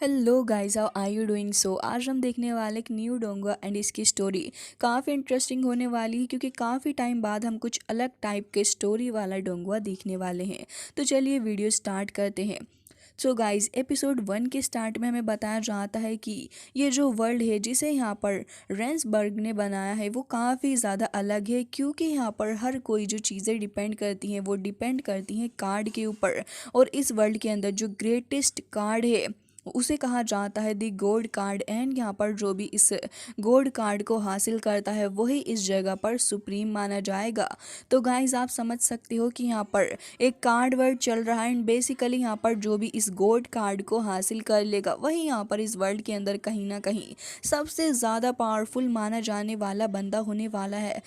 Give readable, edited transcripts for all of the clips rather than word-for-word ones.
Hello guys, how are you doing? So आज हम देखने वाले एक न्यू डोंगा एंड इसकी स्टोरी काफ़ी इंटरेस्टिंग होने वाली है क्योंकि काफ़ी टाइम बाद हम कुछ अलग टाइप के स्टोरी वाला डोंगा देखने वाले हैं। तो चलिए वीडियो स्टार्ट करते हैं। सो गाइस, एपिसोड 1 के स्टार्ट में हमें बताया जाता है कि ये जो वर्ल्ड है जिसे यहाँ पर रेंसबर्ग ने बनाया है वो काफ़ी ज़्यादा अलग है, क्योंकि यहाँ पर हर कोई जो चीज़ें डिपेंड करती हैं वो डिपेंड करती हैं कार्ड के ऊपर। और इस वर्ल्ड के अंदर जो ग्रेटेस्ट कार्ड है उसे कहा जाता है दी गोल्ड कार्ड। एंड यहाँ पर जो भी इस गोल्ड कार्ड को हासिल करता है वही इस जगह पर सुप्रीम माना जाएगा। तो गाइज आप समझ सकते हो कि यहाँ पर एक कार्ड वर्ड चल रहा है एंड बेसिकली यहाँ पर जो भी इस गोल्ड कार्ड को हासिल कर लेगा वही यहाँ पर इस वर्ल्ड के अंदर कहीं ना कहीं सबसे ज़्यादा पावरफुल माना जाने वाला बंदा होने वाला है।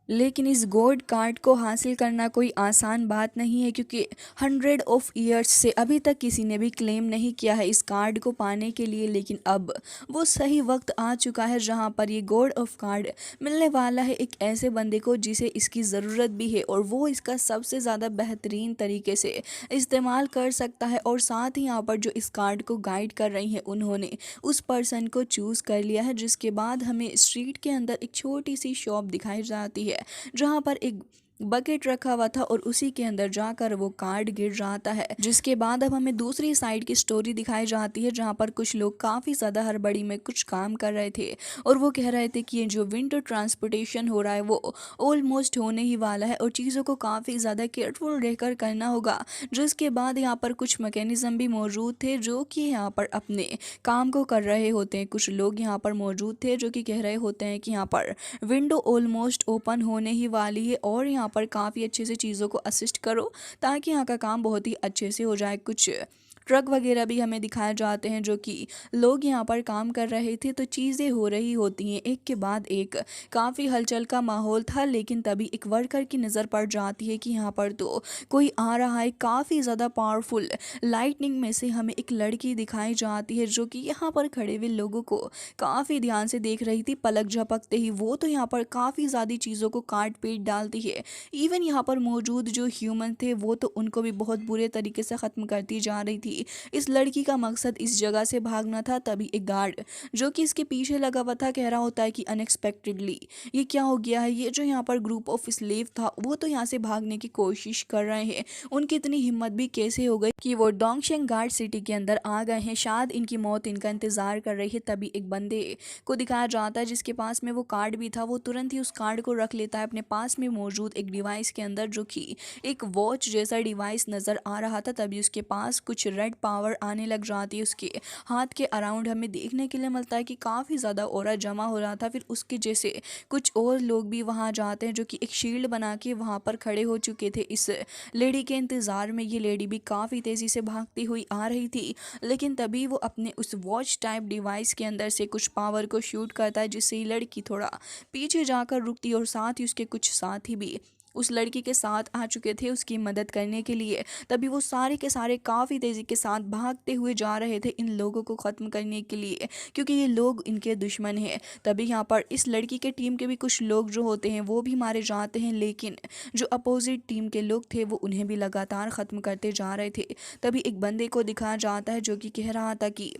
लेकिन इस गोल्ड कार्ड को हासिल करना कोई आसान बात नहीं है, क्योंकि 100 ऑफ ईयर्स से अभी तक किसी ने भी क्लेम नहीं किया है इस कार्ड को पाने के लिए। लेकिन अब वो सही वक्त आ चुका है जहां पर ये गोल्ड ऑफ कार्ड मिलने वाला है एक ऐसे बंदे को जिसे इसकी ज़रूरत भी है और वो इसका सबसे ज़्यादा बेहतरीन तरीके से इस्तेमाल कर सकता है। और साथ ही यहाँ पर जो इस कार्ड को गाइड कर रही हैं उन्होंने उस पर्सन को चूज़ कर लिया है, जिसके बाद हमें स्ट्रीट के अंदर एक छोटी सी शॉप दिखाई जाती है जहां पर एक बकेट रखा हुआ था और उसी के अंदर जाकर वो कार्ड गिर जाता है। जिसके बाद अब हमें दूसरी साइड की स्टोरी दिखाई जाती है जहां पर कुछ लोग काफ़ी ज़्यादा हड़बड़ी में कुछ काम कर रहे थे और वो कह रहे थे कि ये जो विंटर ट्रांसपोर्टेशन हो रहा है वो ऑलमोस्ट होने ही वाला है और चीज़ों को काफ़ी ज़्यादा केयरफुल रहकर करना होगा। जिसके बाद यहाँ पर कुछ मैकेनिज्म भी मौजूद थे जो कि यहाँ पर अपने काम को कर रहे होते हैं। कुछ लोग यहाँ पर मौजूद थे जो कि कह रहे होते हैं कि यहाँ पर विंडो ऑलमोस्ट ओपन होने ही वाली है और यहाँ पर काफ़ी अच्छे से चीज़ों को असिस्ट करो ताकि यहाँ का काम बहुत ही अच्छे से हो जाए। कुछ ट्रक वगैरह भी हमें दिखाए जाते हैं जो कि लोग यहाँ पर काम कर रहे थे। तो चीज़ें हो रही होती हैं एक के बाद एक, काफ़ी हलचल का माहौल था। लेकिन तभी एक वर्कर की नज़र पड़ जाती है कि यहाँ पर तो कोई आ रहा है। काफ़ी ज़्यादा पावरफुल लाइटनिंग में से हमें एक लड़की दिखाई जाती है जो कि यहाँ पर खड़े हुए लोगों को काफ़ी ध्यान से देख रही थी। पलक झपकते ही वो तो यहाँ पर काफ़ी ज़्यादा चीज़ों को काट पीट डालती है। इवन यहाँ पर मौजूद जो ह्यूमन थे वो तो उनको भी बहुत बुरे तरीके से ख़त्म करती जा रही थी। इस लड़की का मकसद इस जगह से भागना था। तभी एक गार्ड जो कि इसके पीछे लगा हुआ था कह रहा होता है कि अनएक्सपेक्टेडली ये क्या हो गया है, ये जो यहाँ पर ग्रुप ऑफ स्लेव था वो तो यहाँ से भागने की कोशिश कर रहे हैं। उनकी इतनी हिम्मत भी कैसे हो गई कि वो डोंगशेंग गार्ड सिटी के अंदर आ गए हैं। शायद इनकी मौत इनका इंतजार कर रही है। तभी एक बंदे को दिखाया जाता है जिसके पास में वो कार्ड भी था। वो तुरंत ही उस कार्ड को रख लेता है अपने पास में मौजूद एक डिवाइस के अंदर जो कि एक वॉच जैसा डिवाइस नज़र आ रहा था। तभी उसके पास कुछ रेड पावर आने लग जाती है। उसके हाथ के अराउंड हमें देखने के लिए मिलता है कि काफ़ी ज़्यादा ऑरा जमा हो रहा था। फिर उसके जैसे कुछ और लोग भी वहाँ जाते हैं जो कि एक शील्ड बना के वहाँ पर खड़े हो चुके थे इस लेडी के इंतज़ार में। ये लेडी भी काफ़ी तेज़ी से भागती हुई आ रही थी। लेकिन तभी वो अपने उस वॉच टाइप डिवाइस के अंदर से कुछ पावर को शूट करता है जिससे ये लड़की थोड़ा पीछे जाकर रुकती है और साथ ही उसके कुछ साथी भी उस लड़की के साथ आ चुके थे उसकी मदद करने के लिए। तभी वो सारे के सारे काफ़ी तेज़ी के साथ भागते हुए जा रहे थे इन लोगों को ख़त्म करने के लिए, क्योंकि ये लोग इनके दुश्मन हैं। तभी यहाँ पर इस लड़की के टीम के भी कुछ लोग जो होते हैं वो भी मारे जाते हैं, लेकिन जो अपोजिट टीम के लोग थे वो उन्हें भी लगातार ख़त्म करते जा रहे थे। तभी एक बंदे को दिखाया जाता है जो कि कह रहा था कि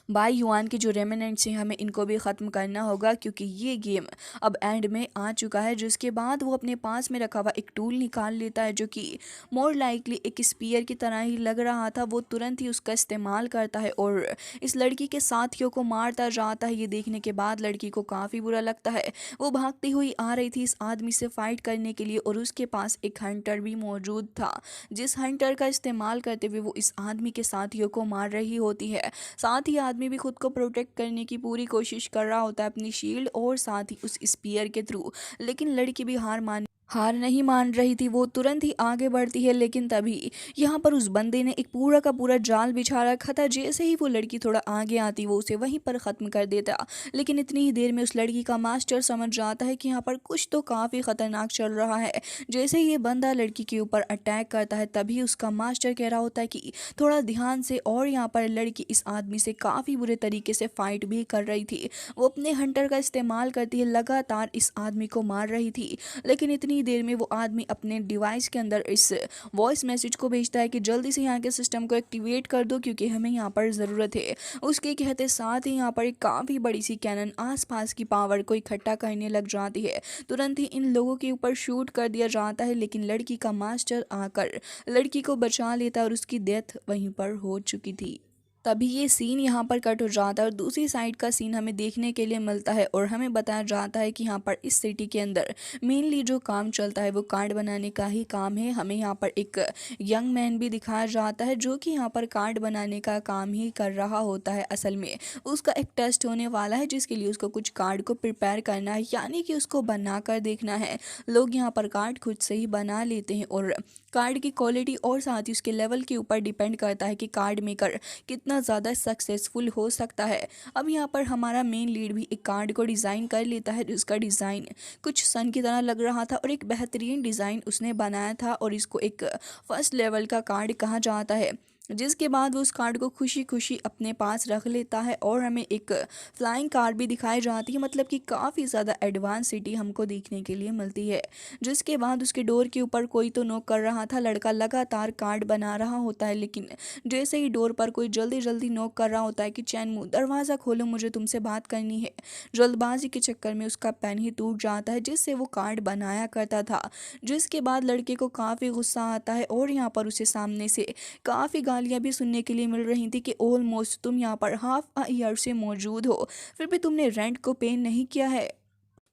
बाई युआन के जो रेमिनेंट्स हैं हमें इनको भी ख़त्म करना होगा, क्योंकि ये गेम अब एंड में आ चुका है। जिसके बाद वो अपने पास में रखा हुआ एक टूल निकाल लेता है जो कि मोर लाइकली एक स्पीयर की तरह ही लग रहा था। वो तुरंत ही उसका इस्तेमाल करता है और इस लड़की के साथियों को मारता जाता है। ये देखने के बाद लड़की को काफ़ी बुरा लगता है। वो भागती हुई आ रही थी इस आदमी से फाइट करने के लिए और उसके पास एक हंटर भी मौजूद था, जिस हंटर का इस्तेमाल करते हुए वो इस आदमी के साथियों को मार रही होती है। साथ ही आदमी भी खुद को प्रोटेक्ट करने की पूरी कोशिश कर रहा होता है अपनी शील्ड और साथ ही उस स्पीयर के थ्रू। लेकिन लड़की भी हार नहीं मान रही थी। वो तुरंत ही आगे बढ़ती है। लेकिन तभी यहाँ पर उस बंदे ने एक पूरा का पूरा जाल बिछा रखा था। जैसे ही वो लड़की थोड़ा आगे आती वो उसे वहीं पर ख़त्म कर देता। लेकिन इतनी ही देर में उस लड़की का मास्टर समझ जाता है कि यहाँ पर कुछ तो काफ़ी ख़तरनाक चल रहा है। जैसे ही ये बंदा लड़की के ऊपर अटैक करता है तभी उसका मास्टर कह रहा होता है कि थोड़ा ध्यान से। और यहाँ पर लड़की इस आदमी से काफ़ी बुरे तरीके से फाइट भी कर रही थी। वो अपने हंटर का इस्तेमाल करती है, लगातार इस आदमी को मार रही थी। लेकिन इतनी ही देर में वो आदमी अपने डिवाइस के अंदर इस वॉइस मैसेज को भेजता है कि जल्दी से यहाँ के सिस्टम को एक्टिवेट कर दो क्योंकि हमें यहाँ पर ज़रूरत है। उसके कहते साथ ही यहाँ पर एक काफ़ी बड़ी सी कैनन आसपास की पावर को इकट्ठा करने लग जाती है। तुरंत ही इन लोगों के ऊपर शूट कर दिया जाता है, लेकिन लड़की का मास्टर आकर लड़की को बचा लेता है और उसकी डेथ वहीं पर हो चुकी थी। तभी ये सीन यहाँ पर कट हो जाता है और दूसरी साइड का सीन हमें देखने के लिए मिलता है और हमें बताया जाता है कि यहाँ पर इस सिटी के अंदर मेनली जो काम चलता है वो कार्ड बनाने का ही काम है। हमें यहाँ पर एक यंग मैन भी दिखाया जाता है जो कि यहाँ पर कार्ड बनाने का काम ही कर रहा होता है। असल में उसका एक टेस्ट होने वाला है जिसके लिए उसको कुछ कार्ड को प्रिपेयर करना है, यानी कि उसको बना कर देखना है। लोग यहाँ पर कार्ड खुद से ही बना लेते हैं और कार्ड की क्वालिटी और साथ ही उसके लेवल के ऊपर डिपेंड करता है कि कार्ड मेकर कितना ज़्यादा सक्सेसफुल हो सकता है। अब यहाँ पर हमारा मेन लीड भी एक कार्ड को डिज़ाइन कर लेता है जिसका डिज़ाइन कुछ सन की तरह लग रहा था और एक बेहतरीन डिज़ाइन उसने बनाया था और इसको एक फर्स्ट लेवल का कार्ड कहा जाता है। जिसके बाद वो उस कार्ड को खुशी खुशी अपने पास रख लेता है और हमें एक फ्लाइंग कार भी दिखाई जाती है, मतलब कि काफ़ी ज़्यादा एडवांस सिटी हमको देखने के लिए मिलती है। जिसके बाद उसके डोर के ऊपर कोई तो नॉक कर रहा था, लड़का लगातार कार्ड बना रहा होता है, लेकिन जैसे ही डोर पर कोई जल्दी जल्दी नॉक कर रहा होता है कि चैनमू दरवाज़ा खोलो, मुझे तुमसे बात करनी है। जल्दबाजी के चक्कर में उसका पेन ही टूट जाता है जिससे वो कार्ड बनाया करता था। जिसके बाद लड़के को काफ़ी गुस्सा आता है और यहाँ पर उसे सामने से काफ़ी गालियाँ भी सुनने के लिए मिल रही थी कि ऑलमोस्ट तुम यहाँ पर हाफ अ ईयर से मौजूद हो, फिर भी तुमने रेंट को पे नहीं किया है।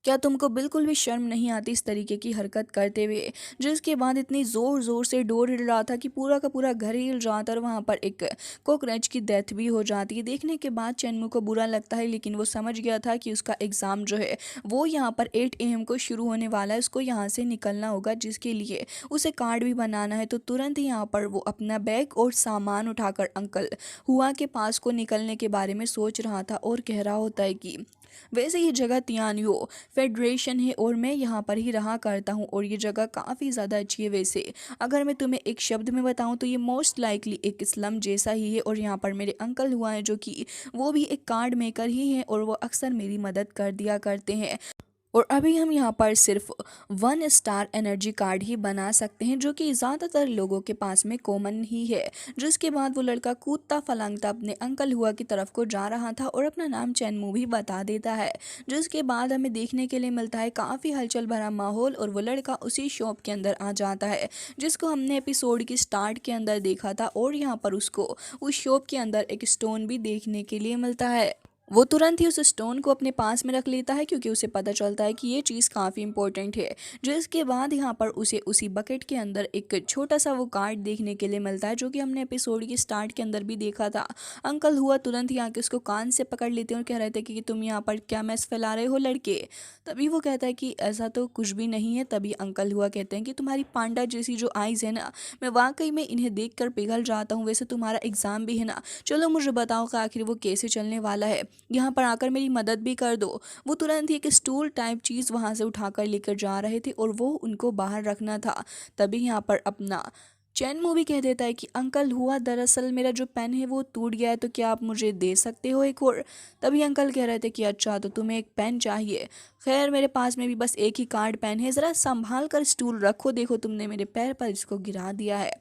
क्या तुमको बिल्कुल भी शर्म नहीं आती इस तरीके की हरकत करते हुए। जिसके बाद इतनी ज़ोर ज़ोर से डोर हिल रहा था कि पूरा का पूरा घर ही हिल जाता और वहाँ पर एक कॉकरोच की डेथ भी हो जाती है। देखने के बाद चैनमू को बुरा लगता है, लेकिन वो समझ गया था कि उसका एग्ज़ाम जो है वो यहाँ पर 8 AM को शुरू होने वाला है, उसको यहाँ से निकलना होगा जिसके लिए उसे कार्ड भी बनाना है। तो तुरंत ही यहाँ पर वो अपना बैग और सामान उठाकर अंकल हुआ के पास को निकलने के बारे में सोच रहा था और कह रहा होता है कि वैसे ये जगह तियानियो फेडरेशन है और मैं यहाँ पर ही रहा करता हूँ और ये जगह काफ़ी ज़्यादा अच्छी है। वैसे अगर मैं तुम्हें एक शब्द में बताऊँ तो ये मोस्ट लाइकली एक स्लम जैसा ही है और यहाँ पर मेरे अंकल हुआ है जो कि वो भी एक कार्ड मेकर ही हैं और वो अक्सर मेरी मदद कर दिया करते हैं। और अभी हम यहाँ पर सिर्फ 1 स्टार एनर्जी कार्ड ही बना सकते हैं जो कि ज़्यादातर लोगों के पास में कॉमन ही है। जिसके बाद वो लड़का कूदता फलांगता अपने अंकल हुआ की तरफ को जा रहा था और अपना नाम चैनमू भी बता देता है। जिसके बाद हमें देखने के लिए मिलता है काफ़ी हलचल भरा माहौल और वो लड़का उसी शॉप के अंदर आ जाता है जिसको हमने एपिसोड की स्टार्ट के अंदर देखा था और यहाँ पर उसको उस शॉप के अंदर एक स्टोन भी देखने के लिए मिलता है। वो तुरंत ही उस स्टोन को अपने पास में रख लेता है क्योंकि उसे पता चलता है कि ये चीज़ काफ़ी इंपॉर्टेंट है। जिसके बाद यहाँ पर उसे उसी बकेट के अंदर एक छोटा सा वो कार्ड देखने के लिए मिलता है जो कि हमने एपिसोड की स्टार्ट के अंदर भी देखा था। अंकल हुआ तुरंत ही आके उसको कान से पकड़ लेते हैं और कह रहे थे कि तुम यहाँ पर क्या मैस फैला रहे हो लड़के। तभी वो कहता है कि ऐसा तो कुछ भी नहीं है। तभी अंकल हुआ कहते हैं कि तुम्हारी पांडा जैसी जो आइज़ है ना, मैं वाकई में इन्हें देख कर पिघल जाता हूँ। वैसे तुम्हारा एग्ज़ाम भी है ना, चलो मुझे बताओ कि आखिर वो कैसे चलने वाला है, यहाँ पर आकर मेरी मदद भी कर दो। वो तुरंत ही एक स्टूल टाइप चीज़ वहाँ से उठाकर लेकर जा रहे थे और वो उनको बाहर रखना था। तभी यहाँ पर अपना चैनमू भी कह देता है कि अंकल हुआ दरअसल मेरा जो पेन है वो टूट गया है, तो क्या आप मुझे दे सकते हो एक और। तभी अंकल कह रहे थे कि अच्छा तो तुम्हें एक पेन चाहिए, खैर मेरे पास में भी बस एक ही कार्ड पेन है, ज़रा संभाल कर स्टूल रखो, देखो तुमने मेरे पैर पर इसको गिरा दिया है।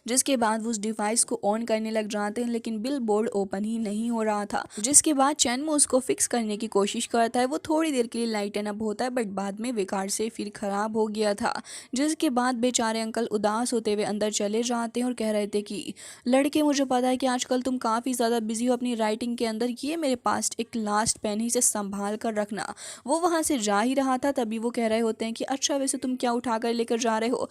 जिसके बाद वो उस डिवाइस को ऑन करने लग जाते हैं लेकिन बिल बोर्ड ओपन ही नहीं हो रहा था। जिसके बाद चैनमू उसको फिक्स करने की कोशिश करता है। वो थोड़ी देर के लिए लाइटन अप होता है बट बाद में बेकार से फिर खराब हो गया था। जिसके बाद बेचारे अंकल उदास होते हुए अंदर चले जाते हैं और कह रहे थे कि लड़के मुझे पता है कि आजकल तुम काफ़ी ज़्यादा बिजी हो अपनी राइटिंग के अंदर, ये मेरे पास एक लास्ट पेन ही से संभाल कर रखना। वो वहाँ से जा ही रहा था तभी वो कह रहे होते हैं कि अच्छा वैसे तुम क्या उठा कर लेकर जा रहे हो,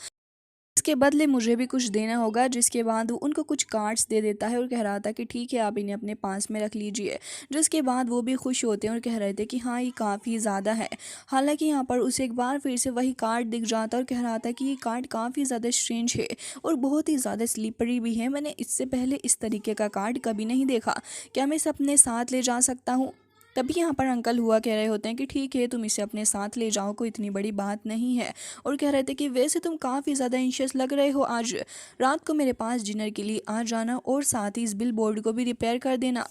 इसके बदले मुझे भी कुछ देना होगा। जिसके बाद वो उनको कुछ कार्ड्स दे देता है और कह रहा था कि ठीक है आप इन्हें अपने पास में रख लीजिए। जिसके बाद वो भी खुश होते हैं और कह रहे थे कि हाँ ये काफ़ी ज़्यादा है। हालांकि यहाँ पर उसे एक बार फिर से वही कार्ड दिख जाता है और कह रहा था कि ये कार्ड काफ़ी ज़्यादा स्ट्रेंज है और बहुत ही ज़्यादा स्लिपरी भी है, मैंने इससे पहले इस तरीके का कार्ड कभी नहीं देखा, क्या मैं इसे अपने साथ ले जा सकता हूँ। तभी यहाँ पर अंकल हुआ कह रहे होते हैं कि ठीक है तुम इसे अपने साथ ले जाओ, कोई इतनी बड़ी बात नहीं है। और कह रहे थे कि वैसे तुम काफ़ी ज़्यादा एंशियस लग रहे हो, आज रात को मेरे पास डिनर के लिए आ जाना और साथ ही इस बिल बोर्ड को भी रिपेयर कर देना।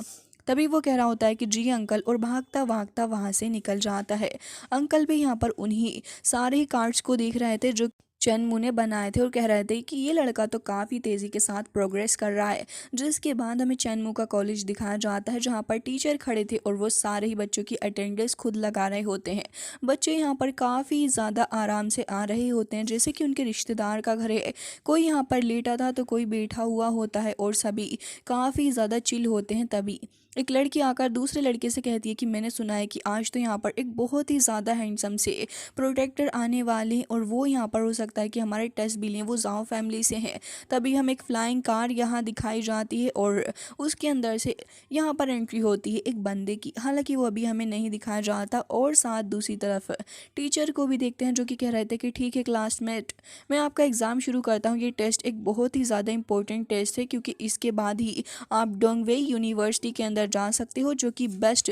तभी वो कह रहा होता है कि जी अंकल, और भागता भागता वहाँ से निकल जाता है। अंकल भी यहाँ पर उन्हीं सारे ही कार्ड्स को देख रहे थे जो चैनमू ने बनाए थे और कह रहे थे कि ये लड़का तो काफ़ी तेज़ी के साथ प्रोग्रेस कर रहा है। जिसके बाद हमें चैनमू का कॉलेज दिखाया जाता है जहाँ पर टीचर खड़े थे और वो सारे ही बच्चों की अटेंडेंस खुद लगा रहे होते हैं। बच्चे यहाँ पर काफ़ी ज़्यादा आराम से आ रहे होते हैं, जैसे कि उनके रिश्तेदार का घर है। कोई यहाँ पर लेटा था तो कोई बैठा हुआ होता है और सभी काफ़ी ज़्यादा चिल होते हैं। तभी एक लड़की आकर दूसरे लड़के से कहती है कि मैंने सुना है कि आज तो यहाँ पर एक बहुत ही ज़्यादा हैंडसम से प्रोटेक्टर आने वाले हैं और वो यहाँ पर हो सकता है कि हमारे टेस्ट बिल हैं वो जाओ फैमिली से हैं। तभी हम एक फ्लाइंग कार यहाँ दिखाई जाती है और उसके अंदर से यहाँ पर एंट्री होती है एक बंदे की। हालांकि वो अभी हमें नहीं दिखाया जाता। और साथ दूसरी तरफ टीचर को भी देखते हैं जो कि कह रहे थे कि ठीक है क्लासमेट, मैं आपका एग्ज़ाम शुरू करता हूँ। ये टेस्ट एक बहुत ही ज़्यादा इंपॉर्टेंट टेस्ट है क्योंकि इसके बाद ही आप डोंगवे यूनिवर्सिटी के अंदर जा सकते हो, जो कि बेस्ट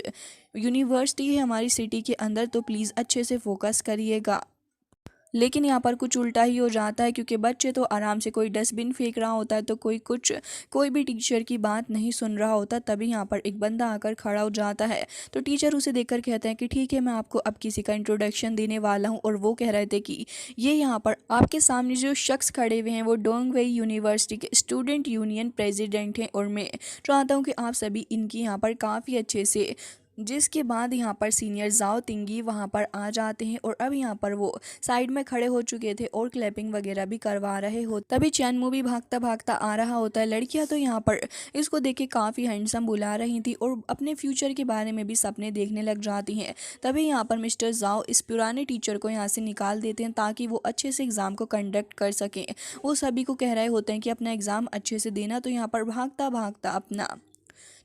यूनिवर्सिटी है हमारी सिटी के अंदर। तो प्लीज़ अच्छे से फोकस करिएगा। लेकिन यहाँ पर कुछ उल्टा ही हो जाता है क्योंकि बच्चे तो आराम से, कोई डस्टबिन फेंक रहा होता है तो कोई कुछ, कोई भी टीचर की बात नहीं सुन रहा होता। तभी यहाँ पर एक बंदा आकर खड़ा हो जाता है। तो टीचर उसे देखकर कहते हैं कि ठीक है, मैं आपको अब किसी का इंट्रोडक्शन देने वाला हूँ। और वो कह रहे थे कि ये यहाँ पर आपके सामने जो शख्स खड़े हुए हैं वो डोंगवे यूनिवर्सिटी के स्टूडेंट यूनियन प्रेसिडेंट हैं और मैं चाहता हूँ कि आप सभी इनकी यहाँ पर काफ़ी अच्छे से। जिसके बाद यहाँ पर सीनियर जाओ तिंगी वहाँ पर आ जाते हैं और अब यहाँ पर वो साइड में खड़े हो चुके थे और क्लैपिंग वगैरह भी करवा रहे हो। तभी चैनमू भी भागता भागता आ रहा होता है। लड़कियां तो यहाँ पर इसको देख के काफ़ी हैंडसम बुला रही थी और अपने फ्यूचर के बारे में भी सपने देखने लग जाती हैं। तभी यहाँ पर मिस्टर जाओ इस पुराने टीचर को यहाँ से निकाल देते हैं ताकि वो अच्छे से एग्ज़ाम को कंडक्ट कर सकें। वो सभी को कह रहे होते हैं कि अपना एग्ज़ाम अच्छे से देना। तो यहाँ पर भागता भागता अपना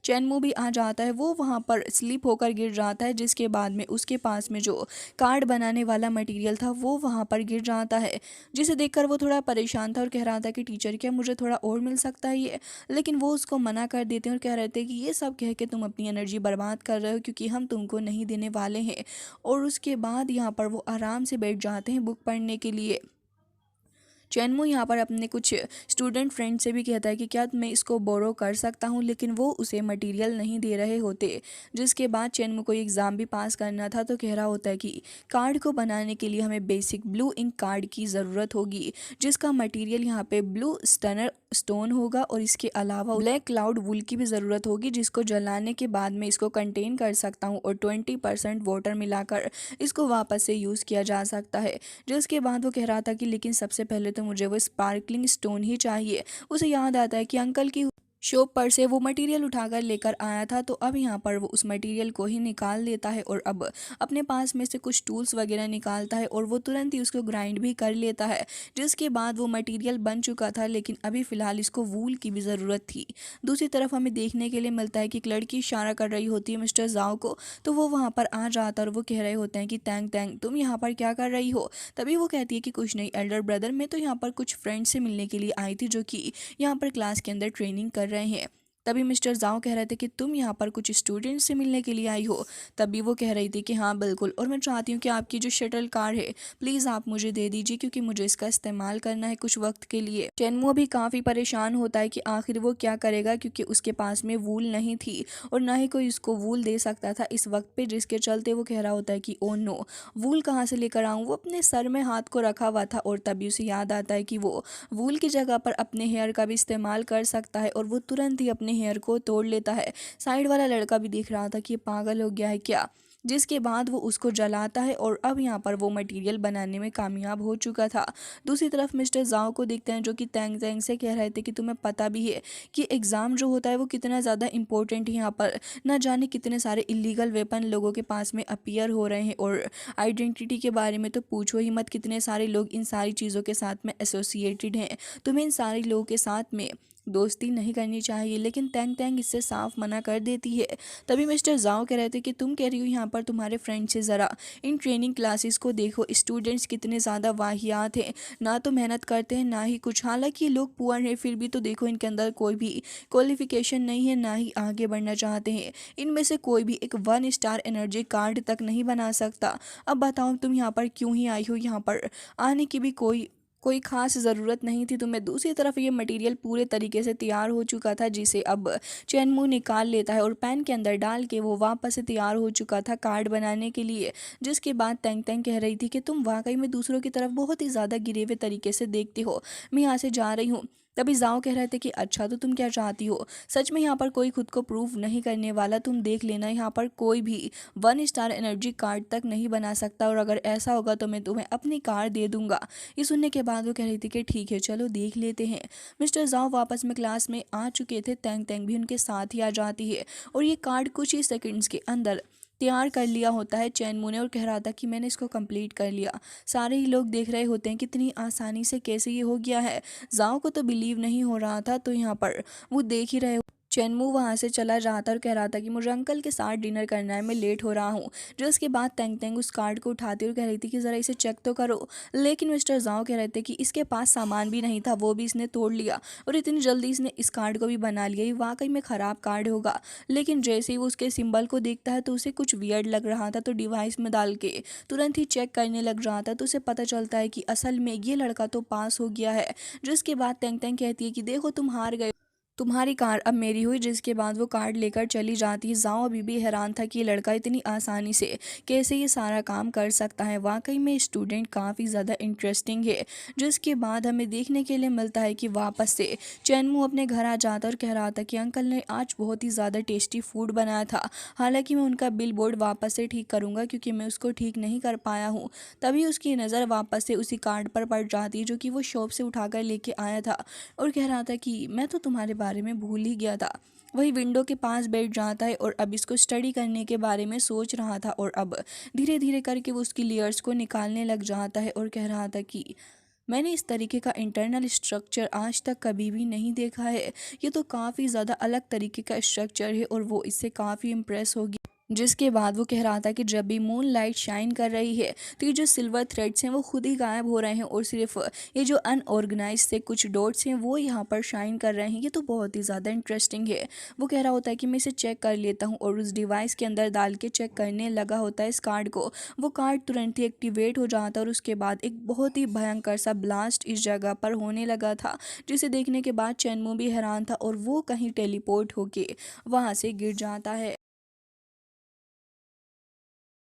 चैनमू भी आ जाता है। वो वहाँ पर स्लिप होकर गिर जाता है, जिसके बाद में उसके पास में जो कार्ड बनाने वाला मटेरियल था वो वहाँ पर गिर जाता है, जिसे देखकर वो थोड़ा परेशान था और कह रहा था कि टीचर क्या मुझे थोड़ा और मिल सकता है ये। लेकिन वो उसको मना कर देते हैं और कह रहे थे कि ये सब कह के तुम अपनी एनर्जी बर्बाद कर रहे हो क्योंकि हम तुमको नहीं देने वाले हैं। और उसके बाद यहाँ पर वो आराम से बैठ जाते हैं बुक पढ़ने के लिए। चैनमू यहाँ पर अपने कुछ स्टूडेंट फ्रेंड से भी कहता है कि क्या मैं इसको बोरो कर सकता हूँ, लेकिन वो उसे मटेरियल नहीं दे रहे होते। जिसके बाद चैनमू को एग्ज़ाम भी पास करना था तो कह रहा होता है कि कार्ड को बनाने के लिए हमें बेसिक ब्लू इंक कार्ड की ज़रूरत होगी, जिसका मटेरियल यहाँ पे ब्लू स्टनर स्टोन होगा और इसके अलावा ब्लैक क्लाउड वुल की भी ज़रूरत होगी, जिसको जलाने के बाद मैं इसको कंटेन कर सकता हूँ और 20% वाटर मिलाकर इसको वापस से यूज़ किया जा सकता है। जिसके बाद वो कह रहा था कि लेकिन सबसे पहले तो मुझे वो स्पार्कलिंग स्टोन ही चाहिए। उसे याद आता है कि अंकल की शॉप पर से वो मटेरियल उठाकर लेकर आया था। तो अब यहाँ पर वो उस मटेरियल को ही निकाल देता है और अब अपने पास में से कुछ टूल्स वगैरह निकालता है और वो तुरंत ही उसको ग्राइंड भी कर लेता है। जिसके बाद वो मटेरियल बन चुका था, लेकिन अभी फ़िलहाल इसको वूल की भी ज़रूरत थी। दूसरी तरफ हमें देखने के लिए मिलता है कि एक लड़की इशारा कर रही होती है मिस्टर जाओ को। तो वो वहाँ पर आ जाता है और वो कह रहे होते हैं कि तैंग तैंग तुम यहाँ पर क्या कर रही हो। तभी वो कहती है कि कुछ नहीं एल्डर ब्रदर, मैं तो यहाँ पर कुछ फ्रेंड से मिलने के लिए आई थी जो कि यहाँ पर क्लास के अंदर ट्रेनिंग कर रहे हैं। तभी मिस्टर जाओ कह रहे थे कि तुम यहाँ पर कुछ स्टूडेंट्स से मिलने के लिए आई हो। तभी वो कह रही थी कि हाँ बिल्कुल, और मैं चाहती हूँ कि आपकी जो शटल कार है प्लीज़ आप मुझे दे दीजिए क्योंकि मुझे इसका इस्तेमाल करना है कुछ वक्त के लिए। चैनमू अभी काफ़ी परेशान होता है कि आखिर वो क्या करेगा क्योंकि उसके पास में वूल नहीं थी और ना ही कोई उसको वूल दे सकता था इस वक्त पे। जिसके चलते वो कह रहा होता है कि ओ नो, वूल कहाँ से लेकर आऊँ। वो अपने सर में हाथ को रखा हुआ था और तभी उसे याद आता है कि वो वूल की जगह पर अपने हेयर का भी इस्तेमाल कर सकता है और वो तुरंत ही अपने हेयर को तोड़ लेता है। साइड वाला लड़का भी देख रहा था कि ये पागल हो गया है क्या। जिसके बाद वो उसको जलाता है और अब यहाँ पर वो मटेरियल बनाने में कामयाब हो चुका था। दूसरी तरफ मिस्टर जाओ को देखते हैं जो कि तैंग तैंग से कह रहे थे कि तुम्हें पता भी है कि एग्ज़ाम जो होता है वो कितना ज़्यादा इंपॉर्टेंट है। यहाँ पर न जाने कितने सारे इलीगल वेपन लोगों के पास में अपीयर हो रहे हैं और आइडेंटिटी के बारे में तो पूछो ही मत, कितने सारे लोग इन सारी चीज़ों के साथ में एसोसिएटेड हैं। तुम्हें इन सारे लोगों के साथ में दोस्ती नहीं करनी चाहिए, लेकिन तैंग तैंग इससे साफ मना कर देती है। तभी मिस्टर जाओ कह रहे थे कि तुम कह रही हो यहाँ पर तुम्हारे फ्रेंड से ज़रा इन ट्रेनिंग क्लासेस को देखो, स्टूडेंट्स कितने ज़्यादा वाहियात हैं, ना तो मेहनत करते हैं ना ही कुछ। हालांकि ये लोग पुअर हैं फिर भी तो देखो इनके अंदर कोई भी क्वालिफिकेशन नहीं है, ना ही आगे बढ़ना चाहते हैं। इनमें से कोई भी एक 1 स्टार एनर्जी कार्ड तक नहीं बना सकता। अब बताओ तुम यहाँ पर क्यों ही आई हो, यहाँ पर आने की भी कोई कोई ख़ास ज़रूरत नहीं थी तुम्हें। दूसरी तरफ ये मटेरियल पूरे तरीके से तैयार हो चुका था, जिसे अब चैनमू निकाल लेता है और पैन के अंदर डाल के वो वापस से तैयार हो चुका था कार्ड बनाने के लिए। जिसके बाद तेंग तेंग कह रही थी कि तुम वाकई में दूसरों की तरफ बहुत ही ज़्यादा गिरे हुए तरीके से देखते हो, मैं यहाँ से जा रही हूँ। तभी जाओ कह रहे थे कि अच्छा तो तुम क्या चाहती हो? सच में यहाँ पर कोई खुद को प्रूव नहीं करने वाला, तुम देख लेना यहाँ पर कोई भी 1 स्टार एनर्जी कार्ड तक नहीं बना सकता, और अगर ऐसा होगा तो मैं तुम्हें अपनी कार दे दूंगा। ये सुनने के बाद वो कह रही थी कि ठीक है चलो देख लेते हैं। मिस्टर जाओ वापस में क्लास में आ चुके थे, तेंग तेंग भी उनके साथ ही आ जाती है और ये कार्ड कुछ ही सेकंड्स के अंदर तैयार कर लिया होता है चैनमू ने, और कह रहा था कि मैंने इसको कंप्लीट कर लिया। सारे ही लोग देख रहे होते हैं कितनी आसानी से कैसे ये हो गया है। जाओ को तो बिलीव नहीं हो रहा था, तो यहाँ पर वो देख ही रहे चैनमू वहाँ से चला रहा था और कह रहा था कि मुझे अंकल के साथ डिनर करना है, मैं लेट हो रहा हूँ। जो उसके बाद तेंग तेंग उस कार्ड को उठाती और कह रही थी कि ज़रा इसे चेक तो करो, लेकिन मिस्टर जाओ कह रहे थे कि इसके पास सामान भी नहीं था, वो भी इसने तोड़ लिया और इतनी जल्दी इसने इस कार्ड को भी बना लिया, ये वाकई में ख़राब कार्ड होगा। लेकिन जैसे ही वो उसके सिंबल को देखता है तो उसे कुछ वियर्ड लग रहा था, तो डिवाइस में डाल के तुरंत ही चेक करने लग रहा था, तो उसे पता चलता है कि असल में ये लड़का तो पास हो गया है। जिसके बाद तेंग तेंग कहती है कि देखो तुम हार गए, तुम्हारी कार अब मेरी हुई। जिसके बाद वो कार्ड लेकर चली जाती है। जाओ अभी भी हैरान था कि ये लड़का इतनी आसानी से कैसे ये सारा काम कर सकता है, वाकई में स्टूडेंट काफ़ी ज़्यादा इंटरेस्टिंग है। जिसके बाद हमें देखने के लिए मिलता है कि वापस से चैनमू अपने घर आ जाता और कह रहा था कि अंकल ने आज बहुत ही ज़्यादा टेस्टी फूड बनाया था, हालांकि मैं उनका बिल बोर्ड वापस से ठीक करूँगा क्योंकि मैं उसको ठीक नहीं कर पाया हूँ। तभी उसकी नज़र वापस से उसी कार्ड पर पड़ जाती है जो कि वो शॉप से उठाकर लेके आया था, और कह रहा था कि मैं तो तुम्हारे बारे में भूल ही गया था। वही विंडो के पास बैठ जाता है और अब इसको स्टडी करने के बारे में सोच रहा था, और अब धीरे धीरे करके वो उसकी लेयर्स को निकालने लग जाता है और कह रहा था कि मैंने इस तरीके का इंटरनल स्ट्रक्चर आज तक कभी भी नहीं देखा है, ये तो काफ़ी ज़्यादा अलग तरीके का स्ट्रक्चर है, और वो इससे काफ़ी इम्प्रेस होगी। जिसके बाद वो कह रहा था कि जब भी मून लाइट शाइन कर रही है तो ये जो सिल्वर थ्रेड्स हैं वो खुद ही गायब हो रहे हैं, और सिर्फ ये जो अनऑर्गेनाइज से कुछ डॉट्स हैं वो यहाँ पर शाइन कर रहे हैं, ये तो बहुत ही ज़्यादा इंटरेस्टिंग है। वो कह रहा होता है कि मैं इसे चेक कर लेता हूँ, और उस डिवाइस के अंदर डाल के चेक करने लगा होता है इस कार्ड को। वो कार्ड तुरंत ही एक्टिवेट हो जाता है और उसके बाद एक बहुत ही भयंकर सा ब्लास्ट इस जगह पर होने लगा था, जिसे देखने के बाद चैनमू भी हैरान था और वो कहीं टेलीपोर्ट होके वहाँ से गिर जाता है।